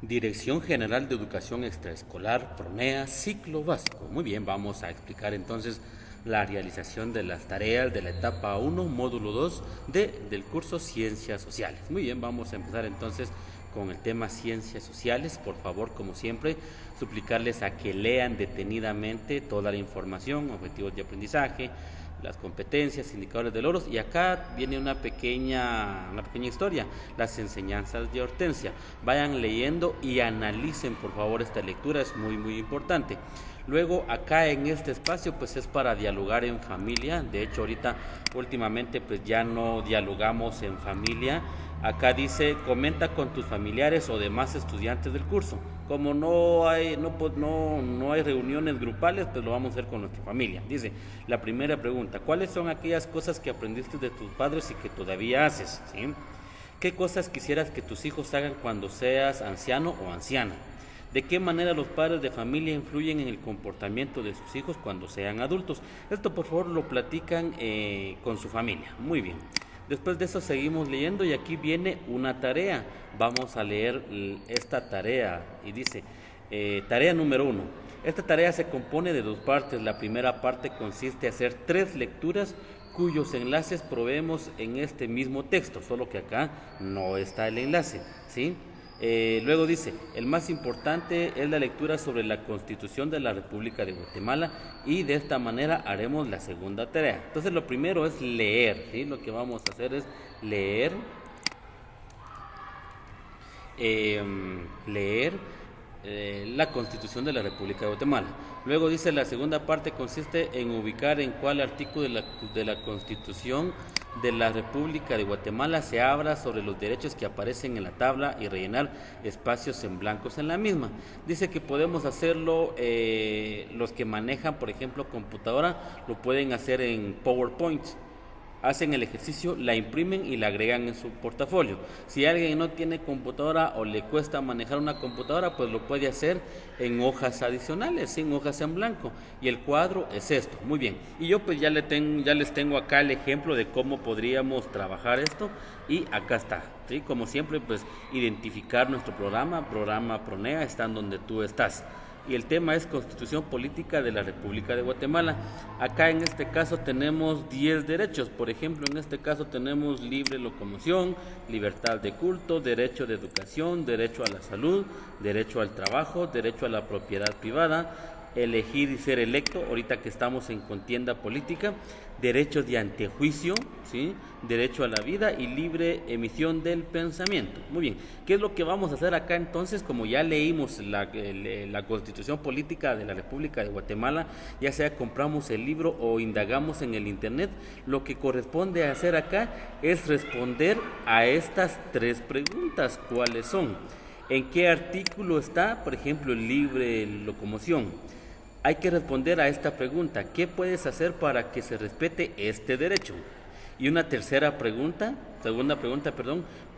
Dirección General de Educación Extraescolar, PRONEA, ciclo básico. Muy bien, vamos a explicar entonces la realización de las tareas de la etapa 1, módulo 2 del curso Ciencias Sociales. Muy bien, vamos a empezar entonces con el tema Ciencias Sociales. Por favor, como siempre, suplicarles a que lean detenidamente toda la información, objetivos de aprendizaje, las competencias, indicadores de logros, y acá viene una pequeña historia, las enseñanzas de Hortensia. Vayan leyendo y analicen por favor esta lectura, es muy importante. Luego acá en este espacio pues es para dialogar en familia. De hecho ahorita últimamente pues ya no dialogamos en familia. Acá dice, comenta con tus familiares o demás estudiantes del curso. Como no hay reuniones grupales, pues lo vamos a hacer con nuestra familia. Dice, la primera pregunta, ¿cuáles son aquellas cosas que aprendiste de tus padres y que todavía haces? ¿Sí? ¿Qué cosas quisieras que tus hijos hagan cuando seas anciano o anciana? ¿De qué manera los padres de familia influyen en el comportamiento de sus hijos cuando sean adultos? Esto por favor lo platican con su familia. Muy bien. Después de eso seguimos leyendo y aquí viene una tarea. Vamos a leer esta tarea y dice, tarea número 1. Esta tarea se compone de dos partes. La primera parte consiste en hacer 3 lecturas cuyos enlaces proveemos en este mismo texto, solo que acá no está el enlace, ¿sí? Luego dice, el más importante es la lectura sobre la Constitución de la República de Guatemala y de esta manera haremos la segunda tarea. Entonces lo primero es leer, ¿sí? Lo que vamos a hacer es leer la Constitución de la República de Guatemala. Luego dice, la segunda parte consiste en ubicar en cuál artículo de la Constitución de la República de Guatemala se habla sobre los derechos que aparecen en la tabla y rellenar espacios en blancos en la misma. Dice que podemos hacerlo, los que manejan, por ejemplo, computadora, lo pueden hacer en PowerPoint. Hacen el ejercicio, la imprimen y la agregan en su portafolio. Si alguien no tiene computadora o le cuesta manejar una computadora, pues lo puede hacer en hojas adicionales, en hojas en blanco. Y el cuadro es esto. Muy bien. Y yo pues ya les tengo acá el ejemplo de cómo podríamos trabajar esto. Y acá está, ¿sí? Como siempre, pues identificar nuestro programa PRONEA, está en donde tú estás. Y el tema es Constitución Política de la República de Guatemala. Acá en este caso tenemos 10 derechos. Por ejemplo, en este caso tenemos libre locomoción, libertad de culto, derecho de educación, derecho a la salud, derecho al trabajo, derecho a la propiedad privada, elegir y ser electo, ahorita que estamos en contienda política, derechos de antejuicio, ¿sí? Derecho a la vida y libre emisión del pensamiento. Muy bien, ¿qué es lo que vamos a hacer acá entonces? Como ya leímos la Constitución Política de la República de Guatemala, ya sea compramos el libro o indagamos en el internet, lo que corresponde a hacer acá es responder a estas 3 preguntas. ¿Cuáles son? ¿En qué artículo está, por ejemplo, el libre locomoción? Hay que responder a esta pregunta, ¿qué puedes hacer para que se respete este derecho? Y una segunda pregunta,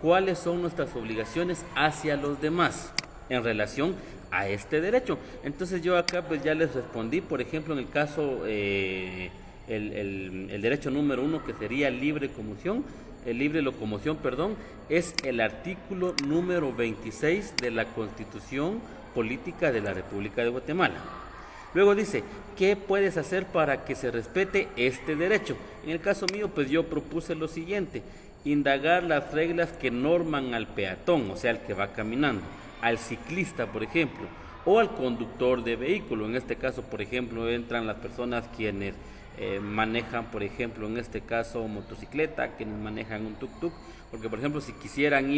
¿cuáles son nuestras obligaciones hacia los demás en relación a este derecho? Entonces yo acá pues ya les respondí, por ejemplo, en el caso, el derecho número 1, que sería libre locomoción, es el artículo número 26 de la Constitución Política de la República de Guatemala. Luego dice, ¿qué puedes hacer para que se respete este derecho? En el caso mío, pues yo propuse lo siguiente, indagar las reglas que norman al peatón, o sea, al que va caminando, al ciclista, por ejemplo, o al conductor de vehículo. En este caso, por ejemplo, entran las personas quienes manejan, por ejemplo, en este caso motocicleta, quienes manejan un tuk-tuk, porque por ejemplo si quisieran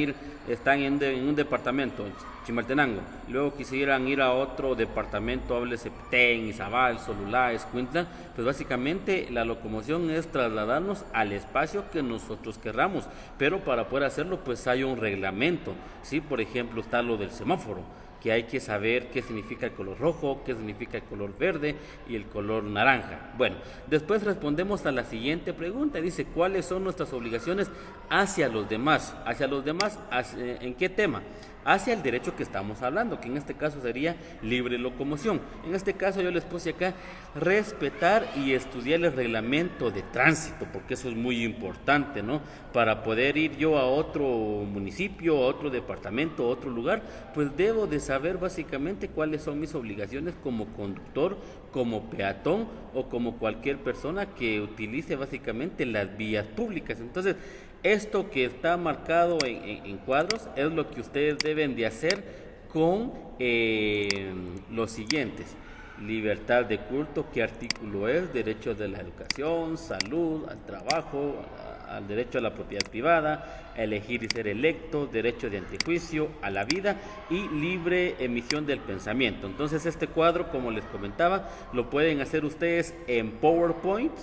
están en un departamento, Chimaltenango, luego quisieran ir a otro departamento, háblese Petén, Izabal, Solulá, Escuintla, pues básicamente la locomoción es trasladarnos al espacio que nosotros querramos, pero para poder hacerlo pues hay un reglamento, ¿sí? Por ejemplo está lo del semáforo. que hay que saber qué significa el color rojo, qué significa el color verde y el color naranja. Bueno, después respondemos a la siguiente pregunta, dice, ¿cuáles son nuestras obligaciones hacia los demás? ¿Hacia los demás? ¿En qué tema? Hacia el derecho que estamos hablando, que en este caso sería libre locomoción. En este caso yo les puse acá respetar y estudiar el reglamento de tránsito, porque eso es muy importante, ¿no? Para poder ir yo a otro municipio, a otro departamento, a otro lugar, pues debo de saber básicamente cuáles son mis obligaciones como conductor, como peatón o como cualquier persona que utilice básicamente las vías públicas. Entonces, esto que está marcado en cuadros es lo que ustedes deben de hacer con los siguientes. Libertad de culto, ¿qué artículo es? Derechos de la educación, salud, al trabajo, al derecho a la propiedad privada, a elegir y ser electo, derecho de antejuicio, a la vida y libre emisión del pensamiento. Entonces este cuadro, como les comentaba, lo pueden hacer ustedes en PowerPoint,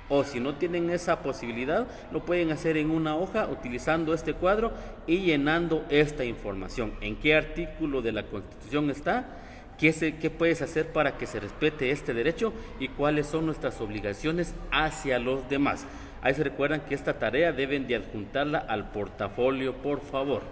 o si no tienen esa posibilidad, lo pueden hacer en una hoja utilizando este cuadro y llenando esta información. ¿En qué artículo de la Constitución está? ¿Qué puedes hacer para que se respete este derecho? ¿Y cuáles son nuestras obligaciones hacia los demás? Ahí se recuerdan que esta tarea deben de adjuntarla al portafolio, por favor.